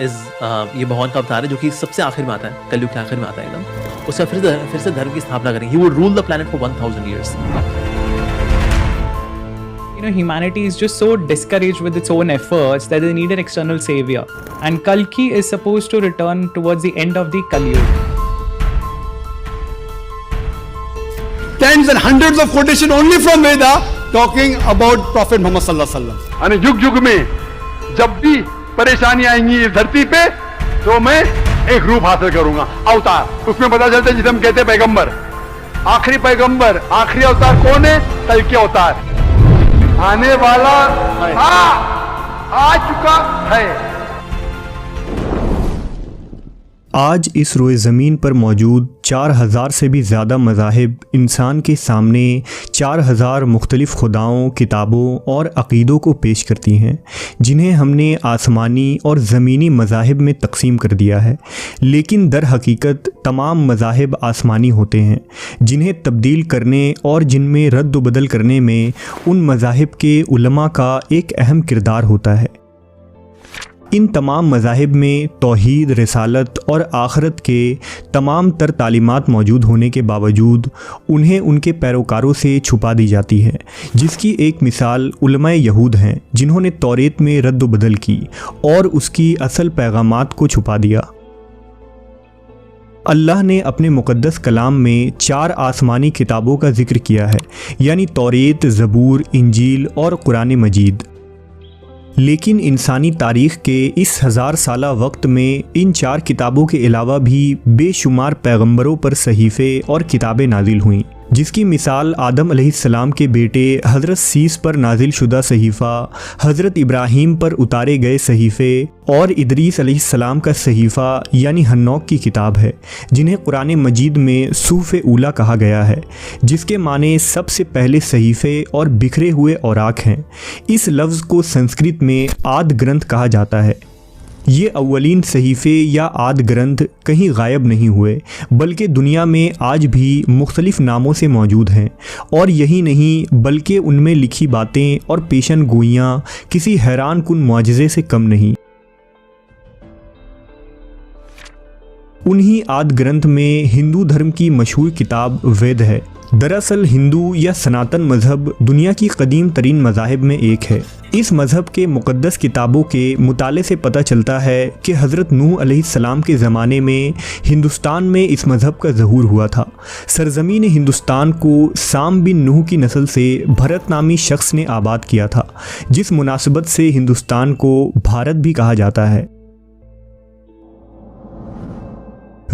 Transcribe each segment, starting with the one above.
Is ये भगवान का अवतार है जो कि सबसे आखिर में आता है, कलयुग के आखिर में आता है एकदम। उसका फिर से धर्म की स्थापना करेंगे। He would rule the planet for 1000 years. Humanity is just so discouraged with its own efforts that they need an external savior. And Kalki is supposed to return towards the end of the Kali Yuga. Tens and hundreds of quotation only from Veda talking about Prophet Muhammad sallallahu alaihi wasallam. यानी युग युग में जब भी परेशानी आएंगी इस धरती पे तो मैं एक रूप हासिल करूंगा, अवतार। उसमें पता चलता है जिसे हम कहते हैं पैगंबर। आखिरी पैगंबर, आखिरी अवतार कौन है? कल के अवतार। आने वाला आ चुका है। आज इस रोए ज़मीन पर मौजूद 4000 से भी ज़्यादा मज़ाहिब इंसान के सामने 4000 मुख्तलिफ़ खुदाओं, किताबों और अक़ीदों को पेश करती हैं, जिन्हें हमने आसमानी और ज़मीनी मज़ाहिब में तकसीम कर दिया है। लेकिन दर हकीकत तमाम मज़ाहिब आसमानी होते हैं, जिन्हें तब्दील करने और जिनमें रद्द व बदल करने में उन मज़ाहिब के उलमा का एक अहम किरदार होता है। इन तमाम मज़ाहिब में तौहीद, रिसालत और आखरत के तमाम तर तालीमात मौजूद होने के बावजूद उन्हें उनके पैरोकारों से छुपा दी जाती है, जिसकी एक मिसाल उलमाए यहूद हैं, जिन्होंने तौरेत में रद्द व बदल की और उसकी असल पैगामात को छुपा दिया। अल्लाह ने अपने मुक़द्दस कलाम में 4 आसमानी किताबों का ज़िक्र किया है, यानी तौरेत, ज़बूर, इंजील और कुरान मजीद। लेकिन इंसानी तारीख़ के इस 1000 साला वक्त में इन 4 किताबों के अलावा भी बेशुमार पैगंबरों पर सहीफ़े और किताबें नाजिल हुईं, जिसकी मिसाल आदम अलैहिस्सलाम के बेटे हज़रत सीस पर नाजिल शुदा सहीफ़ा, हज़रत इब्राहीम पर उतारे गए सहीफ़े और इदरीस अलैहिस्सलाम का सहीफ़ा यानी हन्नौक की किताब है, जिन्हें कुरान मजीद में सूफ़े ऊला कहा गया है, जिसके माने सबसे पहले सहीफ़े और बिखरे हुए औराक हैं। इस लफ्ज़ को संस्कृत में आद ग्रंथ कहा जाता है। ये अव्वलीन सहीफ़े या आद ग्रंथ कहीं गायब नहीं हुए, बल्कि दुनिया में आज भी मुख्तलिफ़ नामों से मौजूद हैं। और यही नहीं बल्कि उनमें लिखी बातें और पेशन गोइयाँ किसी हैरान कुन मुआजिज़े से कम नहीं। उन्हीं आद ग्रंथ में हिंदू धर्म की मशहूर किताब वेद है। दरअसल हिंदू या सनातन मज़हब दुनिया की कदीम तरीन मज़ाहिब में एक है। इस मज़हब के मुक़द्दस किताबों के मुताले से पता चलता है कि हज़रत नूह अलैहिस्सलाम के ज़माने में हिंदुस्तान में इस मज़हब का ज़हूर हुआ था। सरज़मीन हिंदुस्तान को साम बिन नूह की नस्ल से भरत नामी शख्स ने आबाद किया था, जिस मुनासिबत से हिंदुस्तान को भारत भी कहा जाता है।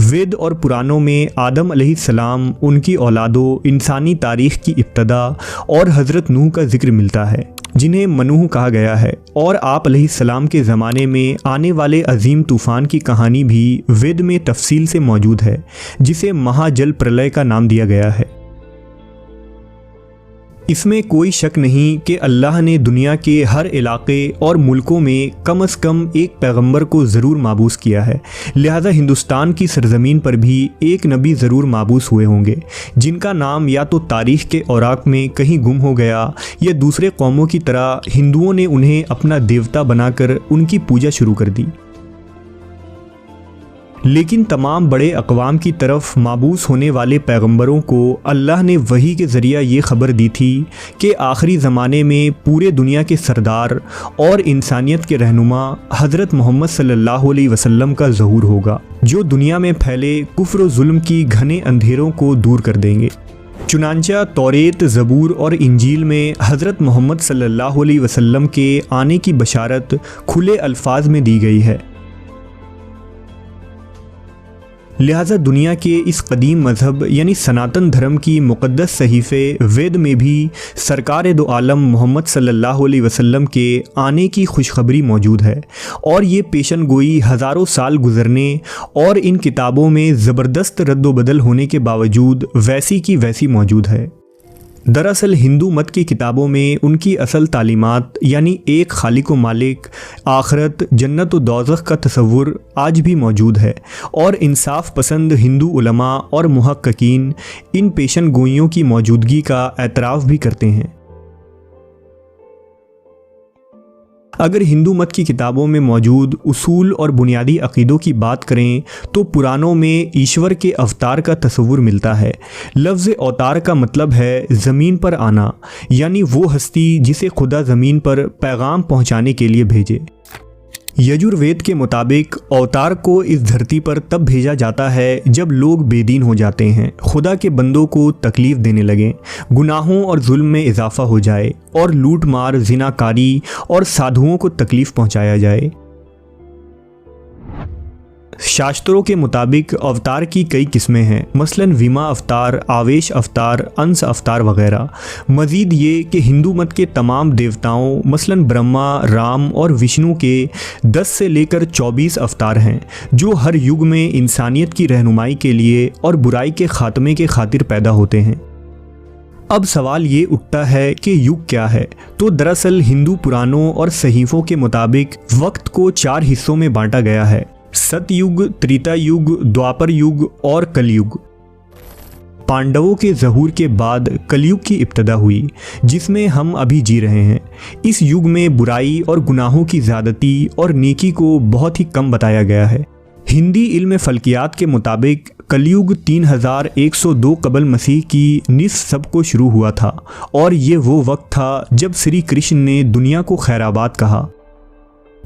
वेद और पुराणों में आदम अलैहिस्सलाम, उनकी औलादों, इंसानी तारीख़ की इब्तदा और हज़रत नूह का ज़िक्र मिलता है, जिन्हें मनूह कहा गया है। और आप अलैहिस्सलाम के ज़माने में आने वाले अजीम तूफ़ान की कहानी भी वेद में तफसील से मौजूद है, जिसे महाजल प्रलय का नाम दिया गया है। इसमें कोई शक नहीं कि अल्लाह ने दुनिया के हर इलाके और मुल्कों में कम से कम एक पैगंबर को ज़रूर माबूस किया है। लिहाजा हिंदुस्तान की सरज़मीन पर भी एक नबी ज़रूर माबूस हुए होंगे, जिनका नाम या तो तारीख़ के औराक में कहीं गुम हो गया या दूसरे कौमों की तरह हिंदुओं ने उन्हें अपना देवता बनाकर उनकी पूजा शुरू कर दी। लेकिन तमाम बड़े अक़वाम की तरफ माबूस होने वाले पैगंबरों को अल्लाह ने वही के ज़रिया ये ख़बर दी थी कि आखिरी ज़माने में पूरे दुनिया के सरदार और इंसानियत के रहनुमा हज़रत मोहम्मद सल्लल्लाहु अलैहि वसल्लम का ज़हूर होगा, जो दुनिया में फैले कुफ्र और जुल्म की घने अंधेरों को दूर कर देंगे। चुनांचा तौरेत, ज़बूर और इंजील में हज़रत मोहम्मद सल्लल्लाहु अलैहि वसल्लम के आने की बशारत खुले अल्फाज में दी गई है। लिहाजा दुनिया के इस कदीम मज़हब यानी सनातन धर्म की मुक़द्दस सहीफ़े वेद में भी सरकार दो आलम मोहम्मद सल्लल्लाहु अलैहि वसल्लम के आने की खुशखबरी मौजूद है। और ये पेशन गोई हज़ारों साल गुज़रने और इन किताबों में ज़बरदस्त रद्द व बदल होने के बावजूद वैसी की वैसी मौजूद है। दरअसल हिंदू मत की किताबों में उनकी असल तालीमात यानी एक खालिक व मालिक, आखरत, जन्नत व दोज़ख का तसव्वुर आज भी मौजूद है। और इंसाफ पसंद हिंदू उलमा और मुहक्किकीन इन पेशन गोइयों की मौजूदगी का एतराफ़ भी करते हैं। अगर हिंदू मत की किताबों में मौजूद उसूल और बुनियादी अकीदों की बात करें तो पुराणों में ईश्वर के अवतार का तस्वुर मिलता है। लफ्ज़ अवतार का मतलब है ज़मीन पर आना, यानी वो हस्ती जिसे खुदा ज़मीन पर पैगाम पहुंचाने के लिए भेजे। यजुर्वेद के मुताबिक अवतार को इस धरती पर तब भेजा जाता है जब लोग बेदीन हो जाते हैं, खुदा के बंदों को तकलीफ़ देने लगें, गुनाहों और जुल्म में इजाफा हो जाए और लूट मार, जिनाकारी और साधुओं को तकलीफ़ पहुंचाया जाए। शास्त्रों के मुताबिक अवतार की कई किस्में हैं, मसलन विमा अवतार, आवेश अवतार, अंश अवतार वगैरह। मज़ीद ये कि हिंदू मत के तमाम देवताओं मसलन ब्रह्मा, राम और विष्णु के 10 से लेकर 24 अवतार हैं जो हर युग में इंसानियत की रहनुमाई के लिए और बुराई के ख़ात्मे के खातिर पैदा होते हैं। अब सवाल ये उठता है कि युग क्या है? तो दरअसल हिंदू पुराणों और सहीफ़ों के मुताबिक वक्त को 4 हिस्सों में बांटा गया है: सतयुग, त्रेता युग, द्वापर युग और कलयुग। पांडवों के ज़हूर के बाद कलयुग की इब्तिदा हुई, जिसमें हम अभी जी रहे हैं। इस युग में बुराई और गुनाहों की ज़्यादती और नेकी को बहुत ही कम बताया गया है। हिंदी इल्म फल्कियात के मुताबिक कलयुग 3102 कबल मसीह की निस सब को शुरू हुआ था और ये वो वक्त था जब श्री कृष्ण ने दुनिया को खैराबाद कहा।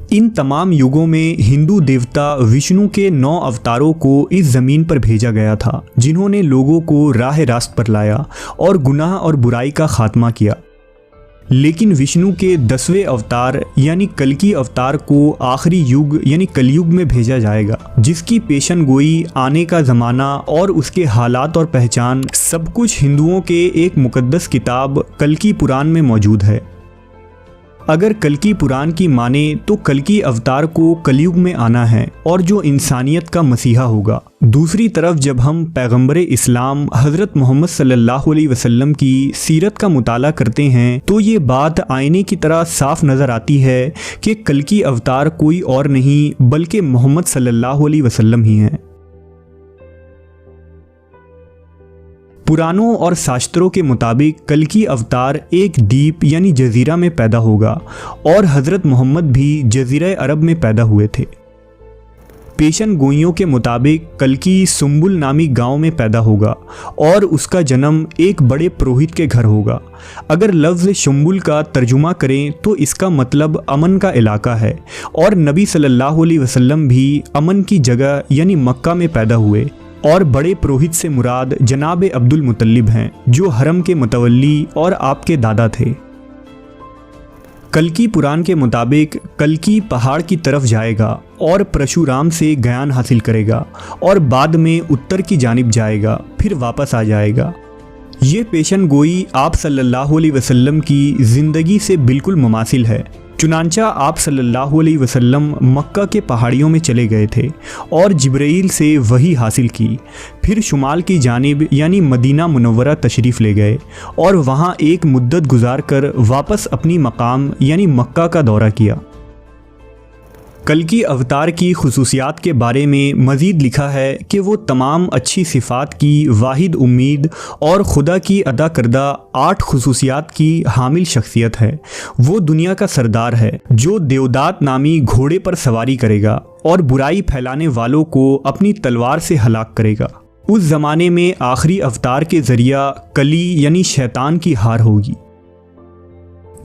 इन तमाम युगों में हिंदू देवता विष्णु के 9 अवतारों को इस ज़मीन पर भेजा गया था, जिन्होंने लोगों को राह रास्त पर लाया और गुनाह और बुराई का खात्मा किया। लेकिन विष्णु के 10वें अवतार यानी कल्कि अवतार को आखिरी युग यानी कलयुग में भेजा जाएगा, जिसकी पेशन गोई, आने का ज़माना और उसके हालात और पहचान सब कुछ हिंदुओं के एक मुकद्दस किताब कल्कि पुराण में मौजूद है। अगर कल्कि पुराण की माने तो कल्कि अवतार को कलयुग में आना है और जो इंसानियत का मसीहा होगा। दूसरी तरफ जब हम पैगंबर इस्लाम हज़रत मोहम्मद सल्लल्लाहु अलैहि वसल्लम की सीरत का मुताला करते हैं तो ये बात आईने की तरह साफ नज़र आती है कि कल्कि अवतार कोई और नहीं बल्कि मोहम्मद सल्लल्लाहु अलैहि वसल्लम ही हैं। पुराणों और शास्त्रों के मुताबिक कल्कि अवतार एक द्वीप यानी जजीरा में पैदा होगा और हज़रत मोहम्मद भी जजीरा अरब में पैदा हुए थे। पेशन गोइयों के मुताबिक कल्कि सुम्बुल नामी गांव में पैदा होगा और उसका जन्म एक बड़े पुरोहित के घर होगा। अगर लफ्ज़ शुम्बुल का तर्जुमा करें तो इसका मतलब अमन का इलाका है और नबी सल्लल्लाहु अलैहि वसल्लम भी अमन की जगह यानी मक्का में पैदा हुए और बड़े पुरोहित से मुराद जनाब अब्दुल मुतल्लिब हैं जो हरम के मुतवल्ली और आपके दादा थे। कल्कि पुराण के मुताबिक कल्कि पहाड़ की तरफ जाएगा और परशुराम से ज्ञान हासिल करेगा और बाद में उत्तर की जानिब जाएगा, फिर वापस आ जाएगा। ये पेशन गोई आप सल्लल्लाहु अलैहि वसल्लम की ज़िंदगी से बिल्कुल मुमासिल है। चुनांचा आप सल्लल्लाहु अलैहि वसल्लम मक्का के पहाड़ियों में चले गए थे और जिब्राइल से वही हासिल की, फिर शुमाल की जानिब यानी मदीना मुनव्वरा तशरीफ़ ले गए और वहाँ एक मुद्दत गुजार कर वापस अपनी मकाम यानी मक्का का दौरा किया। कल्कि अवतार की खुसूसियात के बारे में मज़ीद लिखा है कि वो तमाम अच्छी सिफ़ात की वाहिद उम्मीद और खुदा की अदा करदा 8 खुसूसियात की हामिल शख्सियत है। वो दुनिया का सरदार है जो देवदात नामी घोड़े पर सवारी करेगा और बुराई फैलाने वालों को अपनी तलवार से हलाक करेगा। उस ज़माने में आखिरी अवतार के ज़रिया कली यानी शैतान की हार होगी।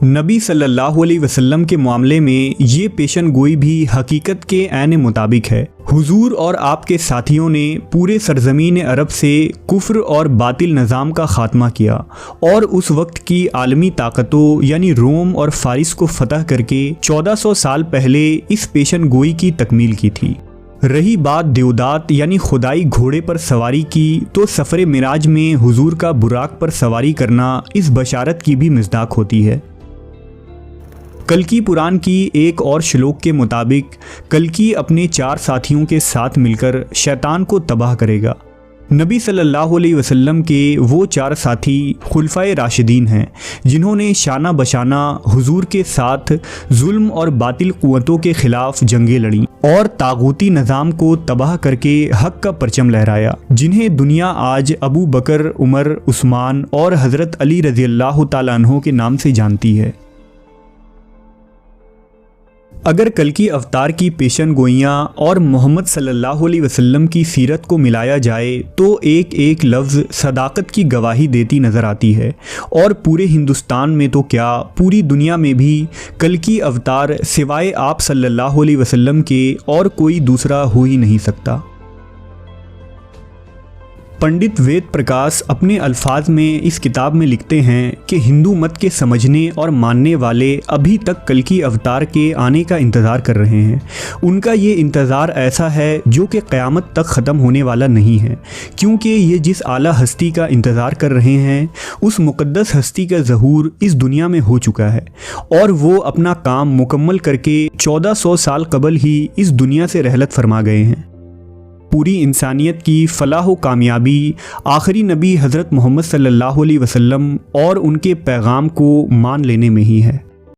नबी सल्लल्लाहु अलैहि वसल्लम के मामले में ये पेशन गोई भी हकीकत के ऐन मुताबिक है। हुजूर और आपके साथियों ने पूरे सरजमीन अरब से कुफ्र और बातिल निज़ाम का ख़ात्मा किया और उस वक्त की आलमी ताकतों यानी रोम और फ़ारिस को फ़तह करके 1400 साल पहले इस पेशन गोई की तकमील की थी। रही बात देवदात यानी खुदाई घोड़े पर सवारी की, तो सफ़र मिराज में हुजूर का बुराक पर सवारी करना इस बशारत की भी मिज़दाक होती है। कल्कि पुराण की एक और श्लोक के मुताबिक कल्कि अपने 4 साथियों के साथ मिलकर शैतान को तबाह करेगा। नबी सल्लल्लाहु अलैहि वसल्लम के वो 4 साथी खुलफाए राशिदीन हैं जिन्होंने शाना बशाना हुजूर के साथ जुल्म और बातिल कुव्वतों के ख़िलाफ़ जंगें लड़ी और तागूती निज़ाम को तबाह करके हक़ का परचम लहराया, जिन्हें दुनिया आज अबू बकर, उमर, उस्मान और हज़रत अली रज़ियल्लाहु ताला अन्हो के नाम से जानती है। अगर कल्कि अवतार की पेशन गोइयाँ और मोहम्मद सल्लल्लाहु अलैहि वसल्लम की सीरत को मिलाया जाए तो एक एक लफ्ज़ सदाकत की गवाही देती नज़र आती है, और पूरे हिंदुस्तान में तो क्या पूरी दुनिया में भी कल्कि अवतार सिवाय आप सल्लल्लाहु अलैहि वसल्लम के और कोई दूसरा हो ही नहीं सकता। पंडित वेद प्रकाश अपने अल्फाज में इस किताब में लिखते हैं कि हिंदू मत के समझने और मानने वाले अभी तक कल्कि अवतार के आने का इंतज़ार कर रहे हैं। उनका ये इंतज़ार ऐसा है जो कि क़यामत तक ख़त्म होने वाला नहीं है, क्योंकि ये जिस आला हस्ती का इंतज़ार कर रहे हैं उस मुक़द्दस हस्ती का ज़हूर इस दुनिया में हो चुका है, और वो अपना काम मुकम्मल करके 1400 साल कबल ही इस दुनिया से रहलत फरमा गए हैं। पूरी इंसानियत की फलाह व कामयाबी आखिरी नबी हज़रत मोहम्मद सल्लल्लाहु अलैहि वसल्लम और उनके पैगाम को मान लेने में ही है।